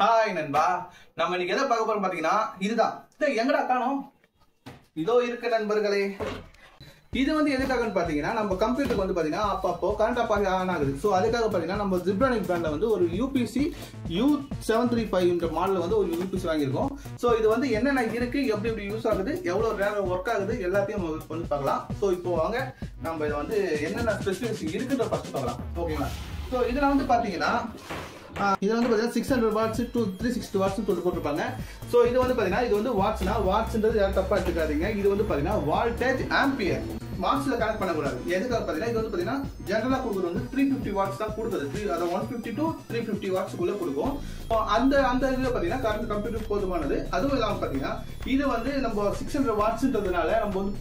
Hi நண்பா, நம்ம இன்னைக்கு எதை பார்க்க போறோம் பாத்தீங்கன்னா இதுதான். எங்கடா காணோம்? இதோ இருக்கு நண்பர்களே. இது வந்து எதுக்காகன்னு பாத்தீங்கன்னா நம்ம கம்ப்யூட்டருக்கு வந்து பாத்தீங்கன்னா அப்பப்போ கரண்ட் ஆஃப் ஆன் ஆகுது. ஸோ அதுக்காக பாத்தீங்கன்னா நம்ம ஜிப்ரானிக் பிராண்ட்ல வந்து ஒரு யூபிசி U735 மாடல் வந்து ஒரு யூபிசி வாங்கியிருக்கோம். ஸோ இது வந்து என்னென்ன இருக்கு, எப்படி எப்படி யூஸ் ஆகுது, எவ்வளவு நேரம் ஒர்க் ஆகுது எல்லாத்தையும் வந்து பார்க்கலாம். ஸோ இப்போ வாங்க நம்ம இதை வந்து என்னென்ன ஸ்பெசிஃபிகேஷன் இருக்குன்ற ஃபர்ஸ்ட் பார்க்கலாம். ஓகேங்களா? ஸோ இதுல வந்து பாத்தீங்கன்னா இது வந்து பாத்தீங்கன்னா 600 வாட்ஸ் to 360 வாட்ஸ் போட்டுருப்பாங்க. ஸோ இது வந்து பாத்தீங்கன்னா இது வந்து வாட்ஸ்னா வாட்ஸ்ன்றது யாரும் தப்பா எடுத்துக்காதீங்க. இது வந்து பாத்தீங்கன்னா வால்டேஜ் ஆம்பியர் வாட்ஸ்ல கனெக்ட் பண்ணக்கூடாது. எதுக்காக பாத்தீங்கன்னா இது வந்து பாத்தீங்கன்னா ஜெனரலா கொடுக்குறது வந்து 350 வாட்ஸ் தான் கொடுக்குது. அதை 150 to 350 வாட்ஸ்க்குள்ள கொடுக்கும். அந்த இதுல பாத்தீங்கன்னா கரண்ட் கம்ப்யூட்டர் போதுமானது. அதுவும் இல்லாம பாத்தீங்கன்னா இது வந்து நம்ம 600 வாட்ஸ்ன்றதுனால நம்ம வந்து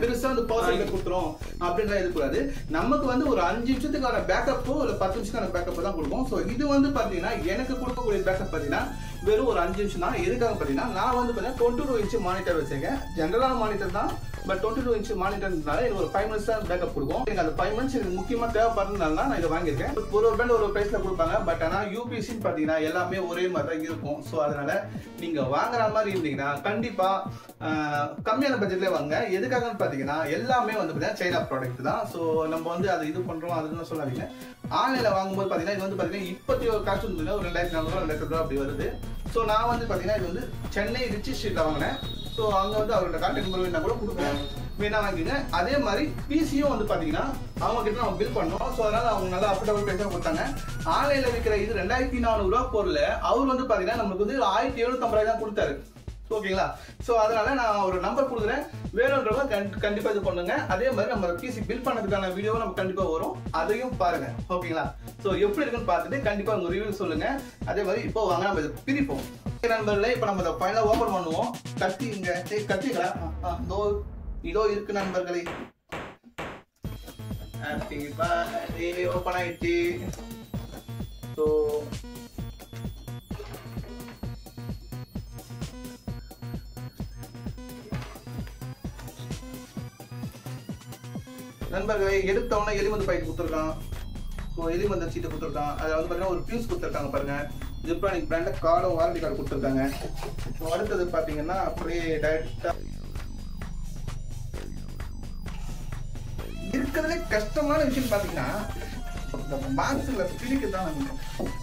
பெருசா வந்து பவர் சப்ளை கொடுத்துறோம் அப்படின்ற இருக்கக்கூடாது. நமக்கு வந்து ஒரு 5 நிமிஷத்துக்கான பேக்கப்போ இல்ல 10 நிமிஷத்துக்கான பேக்கப் தான் கொடுக்கும். ஸோ இது வந்து பாத்தீங்கன்னா எனக்கு கொடுக்கக்கூடிய பேக்கப் பாத்தீங்கன்னா வெறும் ஒரு 5 நிமிஷம் தான். எதுக்காக பாத்தீங்கன்னா நான் வந்து பாத்தீங்கன்னா 22 இன்ச் மானிட்டர் வச்சிருக்கேன். ஜெனரலான மானிட்டர் தான், பட் 22 இன்ச் மானிட்டர்னால எனக்கு ஒரு 5 மினிட்ஸ் தான் பேக்கப் கொடுக்கும். எனக்கு அந்த 5 மினிட்ஸ் எனக்கு முக்கியமா தேவைப்படுறதுனால தான் நான் இதை வாங்கியிருக்கேன். ஒரு பிராண்ட் ஒரு பிரைஸ்ல கொடுப்பாங்க, பட் ஆனா யூபிசின்னு பாத்தீங்கன்னா எல்லாமே ஒரே மாதிரி தான் இருக்கும். ஸோ அதனால நீங்க வாங்குற மாதிரி இருந்தீங்கன்னா கண்டிப்பா கம்மியான பட்ஜெட்ல வாங்க. எதுக்காகன்னு பாத்தீங்கன்னா எல்லாமே வந்து பாத்தீங்கன்னா சைனா ப்ராடக்ட் தான். ஸோ நம்ம வந்து அதை இது பண்றோம் அதுன்னு சொல்லாதீங்க. ஆன்லைன்ல வாங்கும்போது பாத்தீங்கன்னா இது வந்து பாத்தீங்கன்னா இப்பத்தி ஒரு காசு வந்து ஒரு 2400 2000 அப்படி வருது. ஸோ நான் வந்து பாத்தீங்கன்னா இது வந்து சென்னை ரிச்சி ஸ்ட்ரீட்ல வாங்கினேன். ஸோ அங்க வந்து அவரோட கான்டாக்ட் நம்பர் வேணா கூட கொடுப்பேன், வேணா வாங்கிங்க. அதே மாதிரி பிசியும் வந்து பாத்தீங்கன்னா அவங்க கிட்ட நம்ம பில் பண்ணோம். ஸோ அதனால அவங்க நல்லா அஃபோர்டபுள் பிரைஸா கொடுத்தாங்க. ஆன்லைன்ல விற்கிற இது 2400 ரூபா பொருள் அவர் வந்து பாத்தீங்கன்னா நமக்கு வந்து 1750 தான் கொடுத்தாரு. ஓகேங்களா? ஸோ அதனால நான் ஒரு நம்பர் கொடுக்குறேன், வேணுன்றவங்க கண்டிப்பா இது பண்ணுங்க. அதே மாதிரி நம்ம பிசி பில் பண்ணதுக்கான வீடியோ நம்ம கண்டிப்பா வரும், அதையும் பாருங்க. ஓகேங்களா? ஸோ எப்படி இருக்குன்னு பார்த்துட்டு கண்டிப்பா உங்க ரிவ்யூ சொல்லுங்க. அதே மாதிரி இப்போ வாங்க நம்ம இதை பிரிப்போம். நண்பர்களே, இப்போ நம்ம இதை ஃபைனலா ஓபன் பண்ணுவோம். கத்திங்க கத்திங்களா? இதோ இருக்கு நண்பர்களே. ஓபன் ஆயிடுச்சு. ஸோ நண்பர்களை எடுத்தவொடனே எலிமந்து பாக்கெட் கொடுத்துருக்கான். ஸோ எலிமந்த சீட்டை கொடுத்துருக்கான். அதில் வந்து பார்த்தீங்கன்னா ஒரு ஃபியூஸ் கொடுத்துருக்காங்க பாருங்க. ஜிப்ரானிக் பிராண்ட கார்டும் வாரண்டி கார்டு கொடுத்துருக்காங்க. ஸோ அடுத்தது பார்த்தீங்கன்னா அப்படியே டைரக்டா இருக்கிறதுலே கஷ்டமான விஷயம் பார்த்தீங்கன்னா இந்த பாக்ஸ்ல பிடிக்க தான் நமக்கு.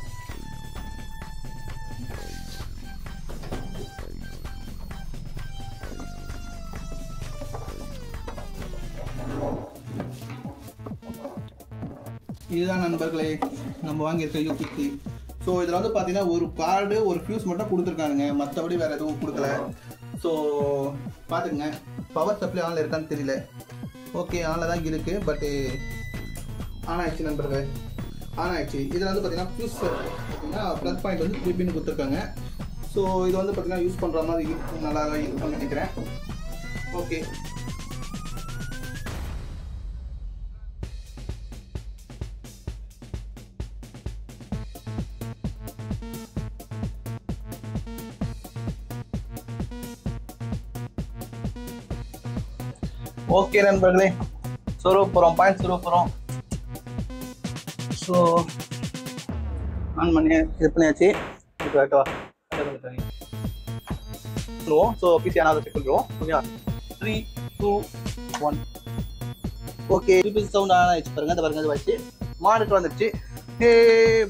இதுதான் நண்பர்களே நம்ம வாங்கியிருக்க யூபிசி. ஸோ இதில் வந்து பார்த்தீங்கன்னா ஒரு கார்டு ஒரு ஃபியூஸ் மட்டும் கொடுத்துருக்கானுங்க, மற்றபடி வேறு எதுவும் கொடுக்கல. ஸோ பார்த்துக்குங்க. பவர் சப்ளை ஆனில் இருக்கான்னு தெரியல. ஓகே, ஆனில் தான் இருக்குது, பட்டு ஆன் ஆயிடுச்சு நண்பர்களே, ஆன் ஆயிடுச்சு. இதில் வந்து பார்த்தீங்கன்னா ஃபியூஸ் பார்த்தீங்கன்னா ப்ளக் பாயிண்ட் வந்து 3 பின் கொடுத்துருக்காங்க. ஸோ இது வந்து பார்த்தீங்கன்னா யூஸ் பண்ணுற மாதிரி நல்லா இருக்கும்னு நினைக்கிறேன். ஓகே, ஓகே நண்பர்களே, சொருவ போகிறோம், பாயிண்ட் சொருவ போகிறோம். ஸோ ஆன் பண்ணி இது பண்ணியாச்சு. இப்போ பண்ணுவோம். ஸோ பிசி ஆனால் செக் பண்ணுறோம். ஓகேவா? 3 2 1. ஓகே, பிசி சவுண்ட் ஆன் ஆயிடுச்சு பாருங்க. இந்த பாருங்க, இது வச்சு மானிட்டர் வந்துடுச்சு.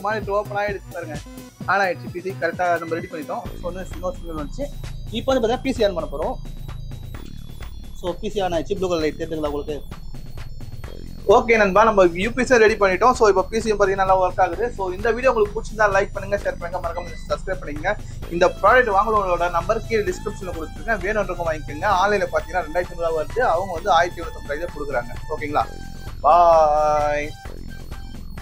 மானிட்டர் ஓப்பன் ஆகிடுச்சு பாருங்க, ஆன் ஆயிடுச்சு. பிசி கரெக்டாக நம்ம ரெடி பண்ணிட்டோம். ஸோ வந்து நோ சிக்னல் வந்துச்சு. இப்போ வந்து பார்த்தீங்கன்னா பிசி ஆன் பண்ண போகிறோம். ஸோ பிசி ஆன் ஆயிடுச்சு. ப்ளூ கலர் லைட் தெரியுதுங்களா உங்களுக்கு? ஓகே நண்பா, நம்ம யூபிசி ரெடி பண்ணிட்டோம். ஸோ இப்போ பிசியும் பார்த்தீங்கன்னா நல்லா ஒர்க் ஆகுது. ஸோ இந்த வீடியோ உங்களுக்கு பிடிச்சிருந்தா லைக் பண்ணுங்க, ஷேர் பண்ணுங்க, மறக்காம சப்ஸ்கிரைப் பண்ணிங்க. இந்த ப்ராடக்ட் வாங்குறவங்களோட நம்பர் கீழே டிஸ்கிரிப்ஷனில் கொடுத்துருக்கேன், வேணுன்றவங்க வாங்கிக்கோங்க. ஆன்லைனில் பார்த்தீங்கன்னா 2500 வருது, அவங்க வந்து 1750 கொடுக்குறாங்க. ஓகேங்களா? பாய்.